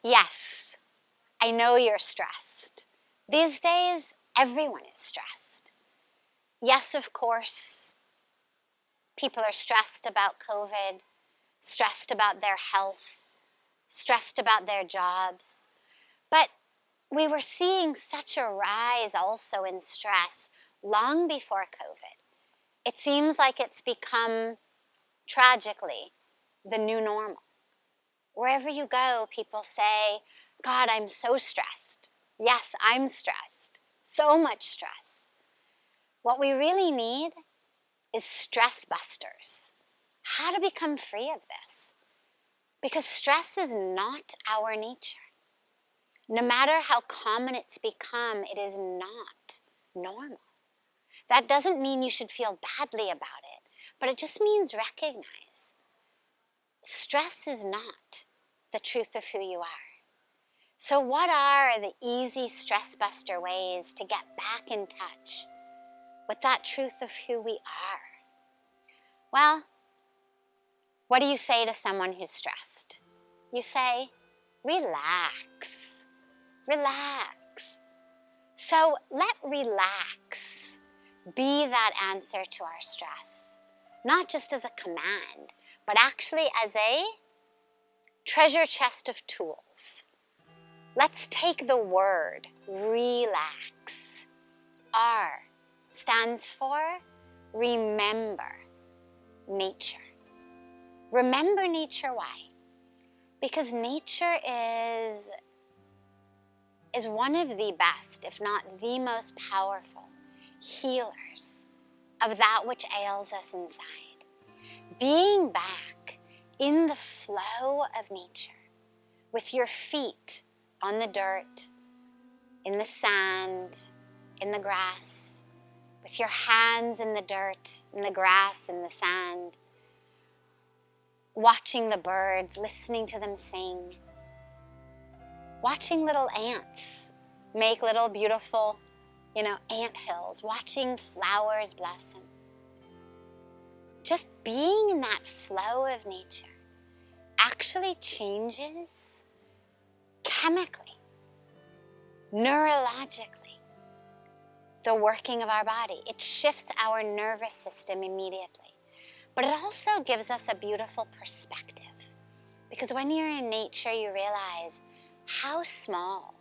Yes, I know you're stressed. These days, everyone is stressed. Yes, of course, people are stressed about COVID, stressed about their health, stressed about their jobs. But we were seeing such a rise also in stress long before COVID. It seems like it's become, tragically, the new normal. Wherever you go, people say, God, I'm so stressed. Yes, I'm stressed. So much stress. What we really need is stress busters. How to become free of this. Because stress is not our nature. No matter how common it's become, it is not normal. That doesn't mean you should feel badly about it, but it just means recognize stress is not the truth of who you are. So what are the easy stress buster ways to get back in touch with that truth of who we are? Well, what do you say to someone who's stressed? You say, relax, relax. So let relax be that answer to our stress, not just as a command, but actually as a treasure chest of tools. Let's take the word relax. R stands for remember nature. Remember nature, why? Because nature is one of the best, if not the most powerful healers of that which ails us inside. Being back in the flow of nature, with your feet on the dirt, in the sand, in the grass, with your hands in the dirt, in the grass, in the sand, watching the birds, listening to them sing, watching little ants make little beautiful, ant hills, watching flowers blossom. Just being in that flow of nature actually changes chemically, neurologically, the working of our body. It shifts our nervous system immediately. But it also gives us a beautiful perspective. Because when you're in nature, you realize how small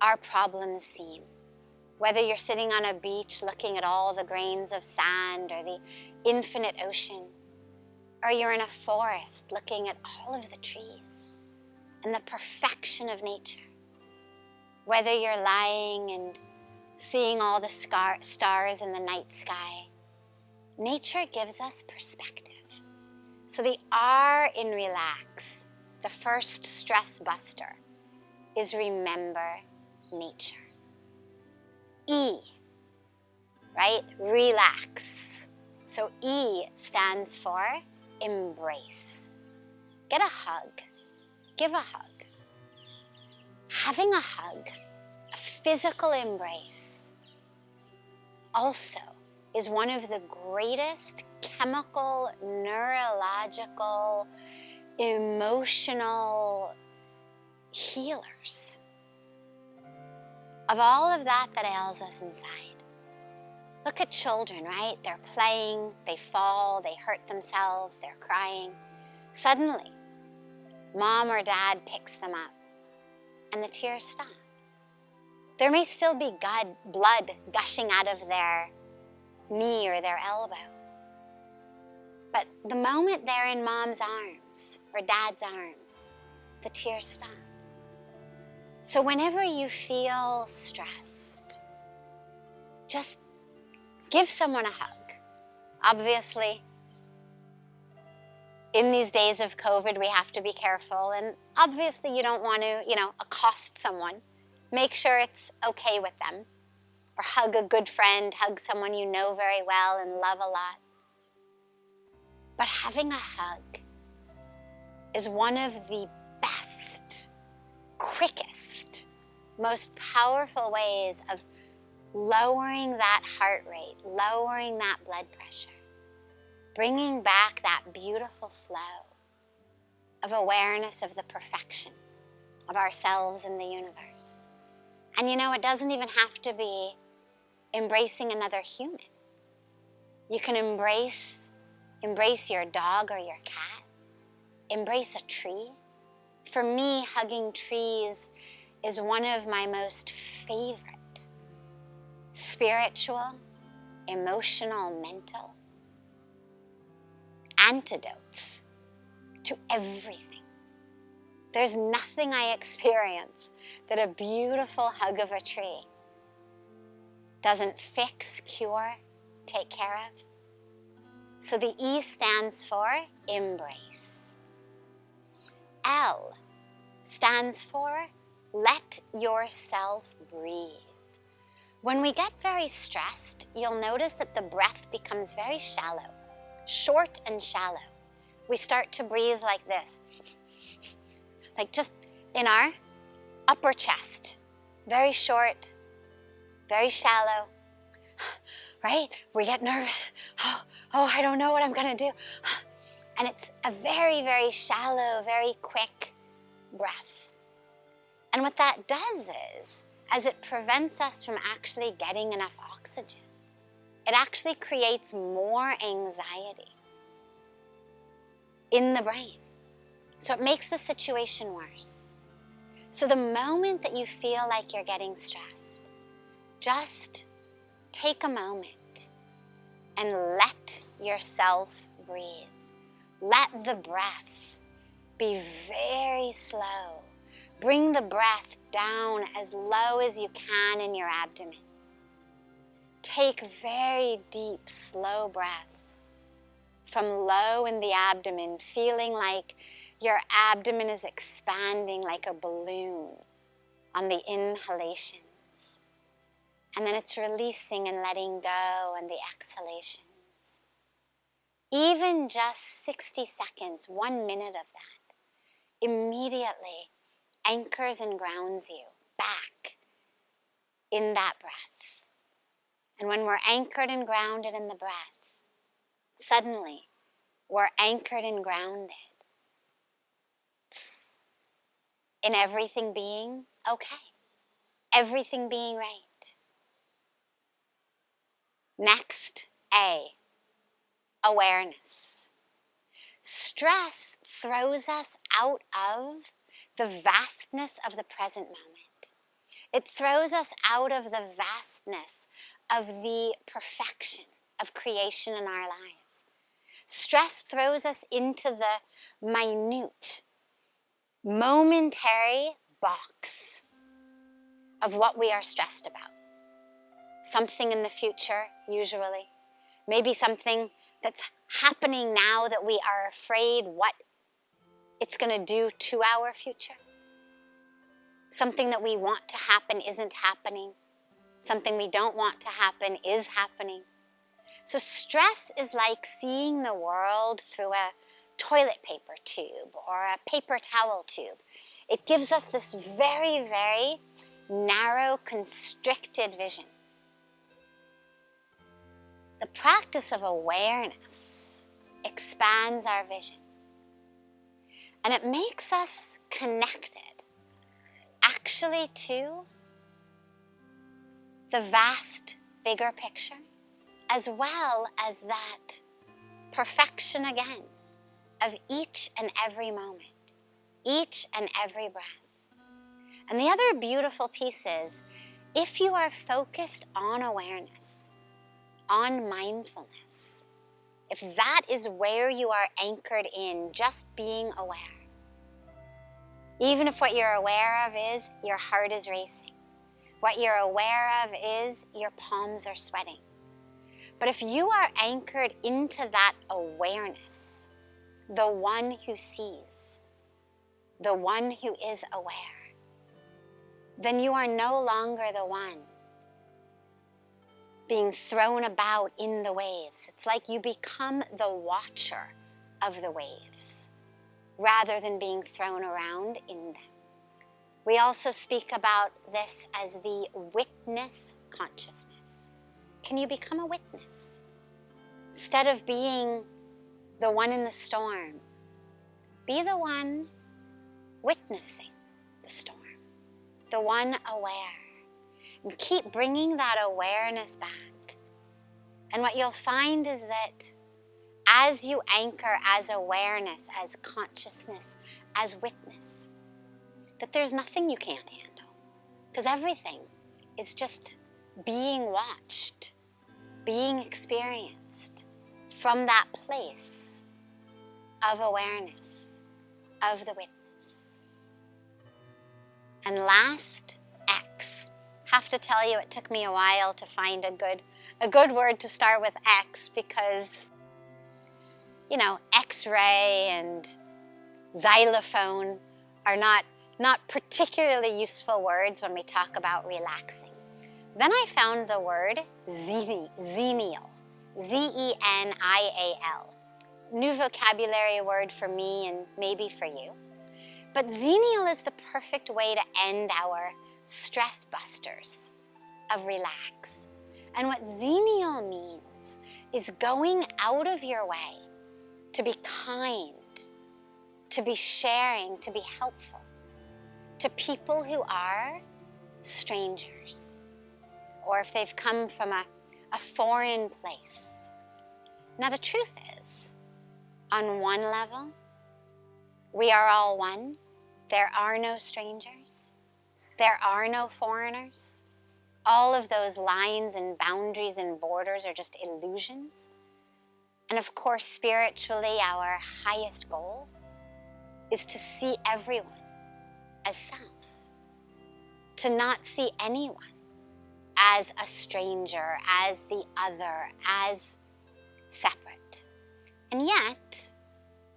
our problems seem. Whether you're sitting on a beach looking at all the grains of sand or the infinite ocean, or you're in a forest looking at all of the trees and the perfection of nature. Whether you're lying and seeing all the stars in the night sky, nature gives us perspective. So the R in relax, the first stress buster, is remember nature. E, right? Relax. So E stands for embrace. Get a hug. Give a hug. Having a hug, a physical embrace, also is one of the greatest chemical, neurological, emotional healers of all of that ails us inside. Look at children, right? They're playing, they fall, they hurt themselves, they're crying. Suddenly, mom or dad picks them up and the tears stop. There may still be blood gushing out of their knee or their elbow. But the moment they're in mom's arms or dad's arms, the tears stop. So whenever you feel stressed, just give someone a hug. Obviously, in these days of COVID, we have to be careful. And obviously, you don't want to, accost someone. Make sure it's okay with them. Or hug a good friend, hug someone you know very well and love a lot. But having a hug is one of the best, quickest, most powerful ways of lowering that heart rate, lowering that blood pressure, bringing back that beautiful flow. of awareness of the perfection of ourselves and the universe. And you know, it doesn't even have to be embracing another human. You can embrace your dog or your cat. Embrace a tree. For me, hugging trees is one of my most favorite spiritual, emotional, mental antidotes to everything. There's nothing I experience that a beautiful hug of a tree doesn't fix, cure, take care of. So the E stands for embrace. L stands for let yourself breathe. When we get very stressed, you'll notice that the breath becomes very shallow, short and shallow. We start to breathe like this, like just in our upper chest, very short, very shallow, right? We get nervous. Oh, I don't know what I'm gonna do. And it's a very, very shallow, very quick breath. And what that does is, as it prevents us from actually getting enough oxygen, it actually creates more anxiety in the brain. So it makes the situation worse. So the moment that you feel like you're getting stressed, just take a moment and let yourself breathe. Let the breath be very slow. Bring the breath down as low as you can in your abdomen. Take very deep, slow breaths from low in the abdomen, feeling like your abdomen is expanding like a balloon on the inhalations. And then it's releasing and letting go on the exhalations. Even just 60 seconds, 1 minute of that, immediately anchors and grounds you back in that breath. And when we're anchored and grounded in the breath, suddenly we're anchored and grounded in everything being okay, everything being right. Next, A, awareness. Stress throws us out of the vastness of the present moment. It throws us out of the vastness of the perfection of creation in our lives. Stress throws us into the minute, momentary box of what we are stressed about. Something in the future, usually. Maybe something that's happening now that we are afraid what it's going to do to our future. Something that we want to happen isn't happening. Something we don't want to happen is happening. So stress is like seeing the world through a toilet paper tube or a paper towel tube. It gives us this very, very narrow, constricted vision. The practice of awareness expands our vision. And it makes us connected actually to the vast, bigger picture, as well as that perfection again of each and every moment, each and every breath. And the other beautiful piece is, if you are focused on awareness, on mindfulness, if that is where you are anchored in, just being aware, even if what you're aware of is your heart is racing, what you're aware of is your palms are sweating. But if you are anchored into that awareness, the one who sees, the one who is aware, then you are no longer the one being thrown about in the waves. It's like you become the watcher of the waves rather than being thrown around in them. We also speak about this as the witness consciousness. Can you become a witness? Instead of being the one in the storm, Be the one witnessing the storm, the one aware. And keep bringing that awareness back. And what you'll find is that as you anchor as awareness, as consciousness, as witness, that there's nothing you can't handle. Because everything is just being watched, being experienced from that place of awareness, of the witness. And last, X. Have to tell you, it took me a while to find a good word to start with X, because, you know, X-ray and xylophone are not particularly useful words when we talk about relaxing. Then I found the word zenial, Z-E-N-I-A-L. New vocabulary word for me and maybe for you. But zenial is the perfect way to end our stress busters of relax. And what zenial means is going out of your way to be kind, to be sharing, to be helpful to people who are strangers, or if they've come from a foreign place. Now the truth is, on one level, we are all one. There are no strangers. There are no foreigners. All of those lines and boundaries and borders are just illusions. And of course, spiritually, our highest goal is to see everyone as self. To not see anyone as a stranger, as the other, as separate. And yet,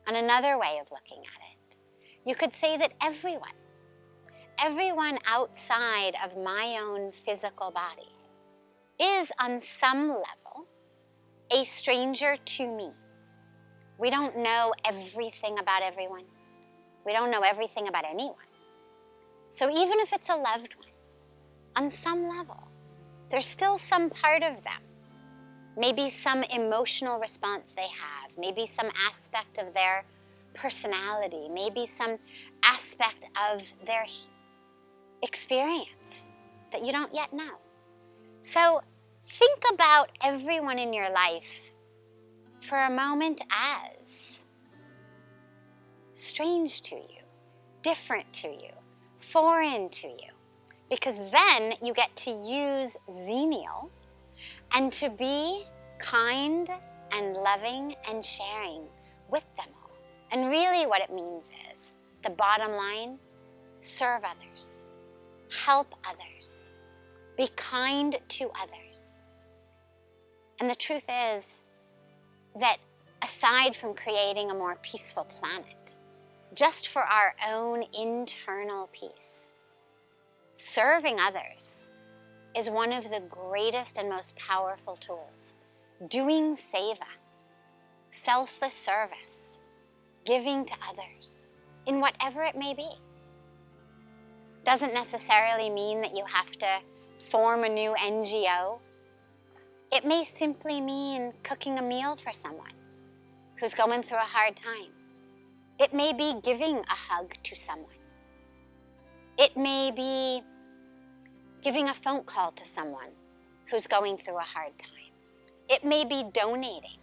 on another way of looking at it, you could say that everyone outside of my own physical body is on some level a stranger to me. We don't know everything about everyone. We don't know everything about anyone. So even if it's a loved one, on some level, there's still some part of them. Maybe some emotional response they have, maybe some aspect of their personality, maybe some aspect of their experience that you don't yet know. So think about everyone in your life for a moment as strange to you, different to you, foreign to you, because then you get to use zenial and to be kind and loving and sharing with them all. And really what it means is, the bottom line, serve others, help others, be kind to others. And the truth is that aside from creating a more peaceful planet, just for our own internal peace, serving others is one of the greatest and most powerful tools. Doing seva, selfless service, giving to others, in whatever it may be. Doesn't necessarily mean that you have to form a new NGO. It may simply mean cooking a meal for someone who's going through a hard time. It may be giving a hug to someone. It may be giving a phone call to someone who's going through a hard time. It may be donating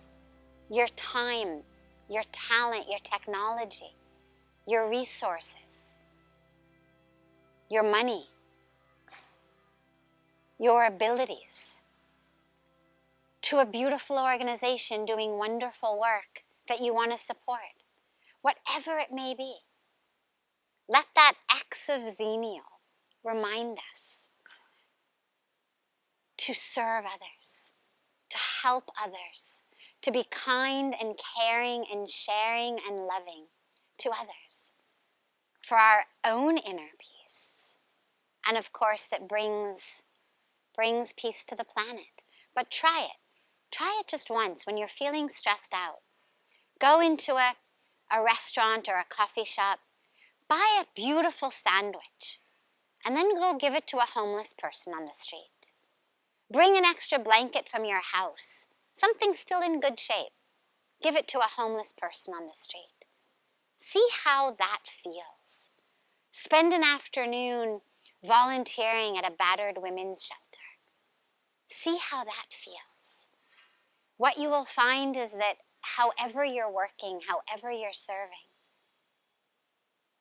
your time, your talent, your technology, your resources, your money, your abilities to a beautiful organization doing wonderful work that you want to support. Whatever it may be, let that X of zenial remind us to serve others, to help others, to be kind and caring and sharing and loving to others for our own inner peace. And of course that brings peace to the planet. But try it. Try it just once when you're feeling stressed out. Go into a restaurant or a coffee shop, buy a beautiful sandwich, and then go give it to a homeless person on the street. Bring an extra blanket from your house, something still in good shape. Give it to a homeless person on the street. See how that feels. Spend an afternoon volunteering at a battered women's shelter. See how that feels. What you will find is that however you're working, however you're serving,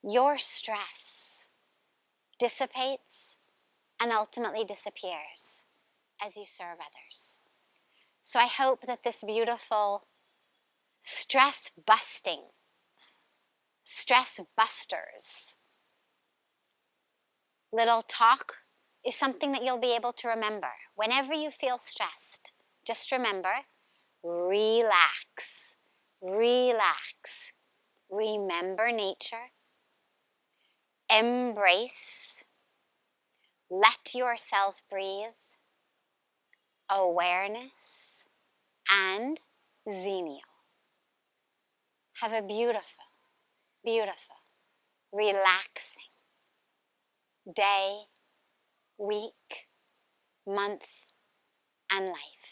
your stress dissipates and ultimately disappears as you serve others. So I hope that this beautiful stress busters little talk is something that you'll be able to remember. Whenever you feel stressed, just remember, relax, relax. Remember nature, embrace, let yourself breathe, awareness, and xenial. Have a beautiful, beautiful, relaxing day, week, month, and life.